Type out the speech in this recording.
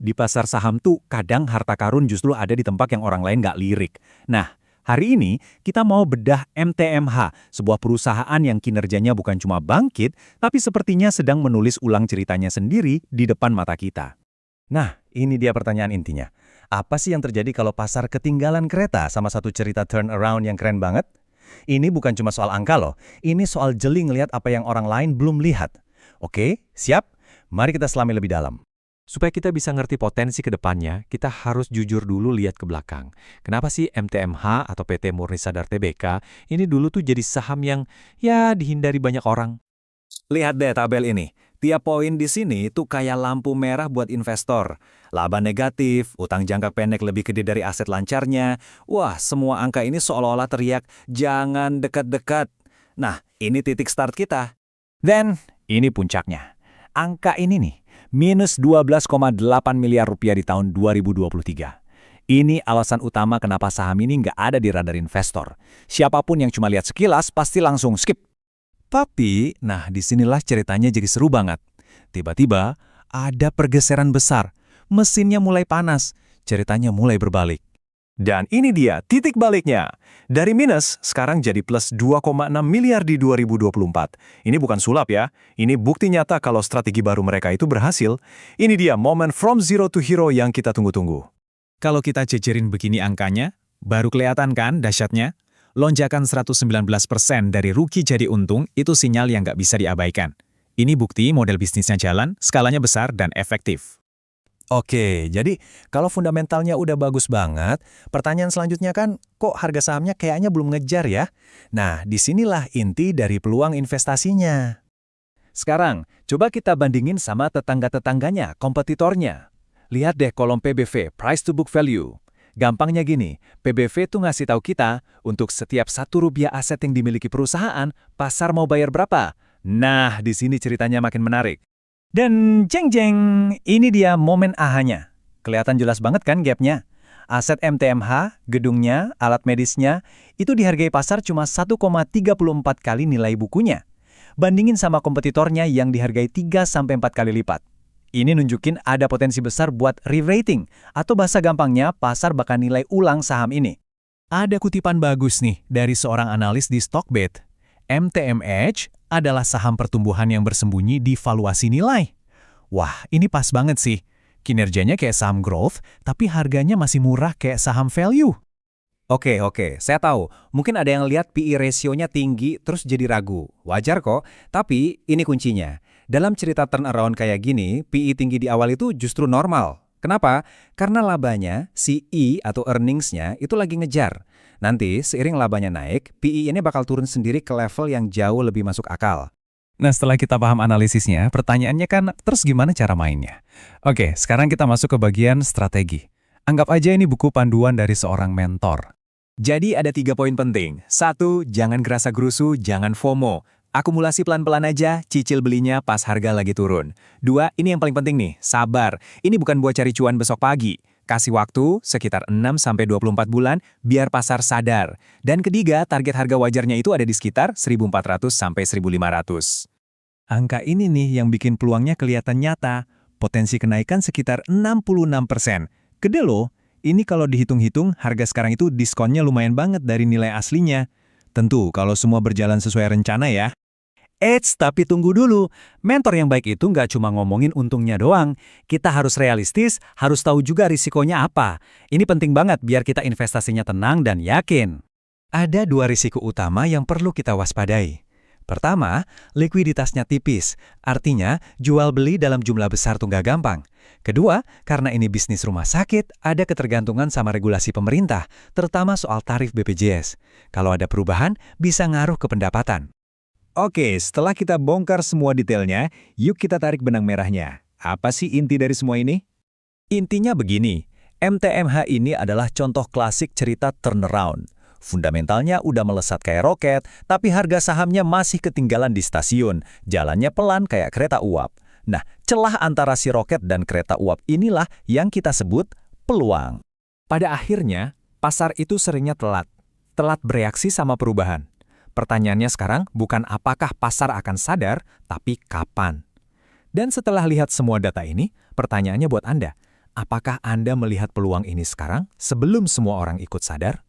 di pasar saham tuh kadang harta karun justru ada di tempat yang orang lain nggak lirik. Nah, hari ini kita mau bedah MTMH, sebuah perusahaan yang kinerjanya bukan cuma bangkit, tapi sepertinya sedang menulis ulang ceritanya sendiri di depan mata kita. Nah, ini dia pertanyaan intinya. Apa sih yang terjadi kalau pasar ketinggalan kereta sama satu cerita turnaround yang keren banget? Ini bukan cuma soal angka loh, ini soal jeli ngelihat apa yang orang lain belum lihat. Oke, siap? Mari kita selami lebih dalam. Supaya kita bisa ngerti potensi ke depannya, kita harus jujur dulu lihat ke belakang. Kenapa sih MTMH atau PT Murni Sadar Tbk ini dulu tuh jadi saham yang dihindari banyak orang? Lihat deh tabel ini. Tiap poin di sini tuh kayak lampu merah buat investor. Laba negatif, utang jangka pendek lebih gede dari aset lancarnya. Wah, semua angka ini seolah-olah teriak, jangan dekat-dekat. Nah, ini titik start kita. Then, ini puncaknya. Angka ini nih, minus 12,8 miliar rupiah di tahun 2023. Ini alasan utama kenapa saham ini nggak ada di radar investor. Siapapun yang cuma lihat sekilas pasti langsung skip. Tapi, nah disinilah ceritanya jadi seru banget. Tiba-tiba, ada pergeseran besar. Mesinnya mulai panas, ceritanya mulai berbalik. Dan ini dia titik baliknya. Dari minus, sekarang jadi plus 2,6 miliar di 2024. Ini bukan sulap ya, ini bukti nyata kalau strategi baru mereka itu berhasil. Ini dia momen from zero to hero yang kita tunggu-tunggu. Kalau kita cecerin begini angkanya, baru kelihatan kan dahsyatnya? Lonjakan 119% dari rugi jadi untung itu sinyal yang nggak bisa diabaikan. Ini bukti model bisnisnya jalan, skalanya besar dan efektif. Oke, jadi kalau fundamentalnya udah bagus banget, pertanyaan selanjutnya kan, kok harga sahamnya kayaknya belum ngejar ya? Nah, disinilah inti dari peluang investasinya. Sekarang, coba kita bandingin sama tetangga-tetangganya, kompetitornya. Lihat deh kolom PBV, Price to Book Value. Gampangnya gini, PBV tuh ngasih tahu kita, untuk setiap Rp1 aset yang dimiliki perusahaan, pasar mau bayar berapa? Nah, di sini ceritanya makin menarik. Dan jeng-jeng, ini dia momen ahanya. Kelihatan jelas banget kan gapnya? Aset MTMH, gedungnya, alat medisnya, itu dihargai pasar cuma 1,34 kali nilai bukunya. Bandingin sama kompetitornya yang dihargai 3-4 kali lipat. Ini nunjukin ada potensi besar buat re-rating, atau bahasa gampangnya pasar bakal nilai ulang saham ini. Ada kutipan bagus nih dari seorang analis di Stockbit. MTMH adalah saham pertumbuhan yang bersembunyi di valuasi nilai. Wah, ini pas banget sih. Kinerjanya kayak saham growth, tapi harganya masih murah kayak saham value. Oke, saya tahu. Mungkin ada yang lihat PE ratio-nya tinggi terus jadi ragu. Wajar kok, tapi ini kuncinya. Dalam cerita turnaround kayak gini, PE tinggi di awal itu justru normal. Kenapa? Karena labanya, CE atau earnings-nya itu lagi ngejar. Nanti, seiring labanya naik, PE ini bakal turun sendiri ke level yang jauh lebih masuk akal. Nah, setelah kita paham analisisnya, pertanyaannya kan, terus gimana cara mainnya? Oke, sekarang kita masuk ke bagian strategi. Anggap aja ini buku panduan dari seorang mentor. Jadi ada 3 poin penting. 1, jangan gerasa gerusu, jangan FOMO. Akumulasi pelan-pelan aja, cicil belinya pas harga lagi turun. 2, ini yang paling penting nih, sabar. Ini bukan buat cari cuan besok pagi. Kasih waktu sekitar 6-24 bulan biar pasar sadar. Dan ketiga, target harga wajarnya itu ada di sekitar 1.400-1.500. Angka ini nih yang bikin peluangnya kelihatan nyata. Potensi kenaikan sekitar 66%. Gede loh. Ini kalau dihitung-hitung, harga sekarang itu diskonnya lumayan banget dari nilai aslinya. Tentu kalau semua berjalan sesuai rencana ya. Eits, tapi tunggu dulu. Mentor yang baik itu nggak cuma ngomongin untungnya doang. Kita harus realistis, harus tahu juga risikonya apa. Ini penting banget biar kita investasinya tenang dan yakin. Ada 2 risiko utama yang perlu kita waspadai. Pertama, likuiditasnya tipis. Artinya, jual beli dalam jumlah besar tuh nggak gampang. Kedua, karena ini bisnis rumah sakit, ada ketergantungan sama regulasi pemerintah, terutama soal tarif BPJS. Kalau ada perubahan, bisa ngaruh ke pendapatan. Oke, setelah kita bongkar semua detailnya, yuk kita tarik benang merahnya. Apa sih inti dari semua ini? Intinya begini, MTMH ini adalah contoh klasik cerita turnaround. Fundamentalnya udah melesat kayak roket, tapi harga sahamnya masih ketinggalan di stasiun. Jalannya pelan kayak kereta uap. Nah, celah antara si roket dan kereta uap inilah yang kita sebut peluang. Pada akhirnya, pasar itu seringnya telat bereaksi sama perubahan. Pertanyaannya sekarang bukan apakah pasar akan sadar, tapi kapan. Dan setelah lihat semua data ini, pertanyaannya buat Anda, Apakah Anda melihat peluang ini sekarang sebelum semua orang ikut sadar?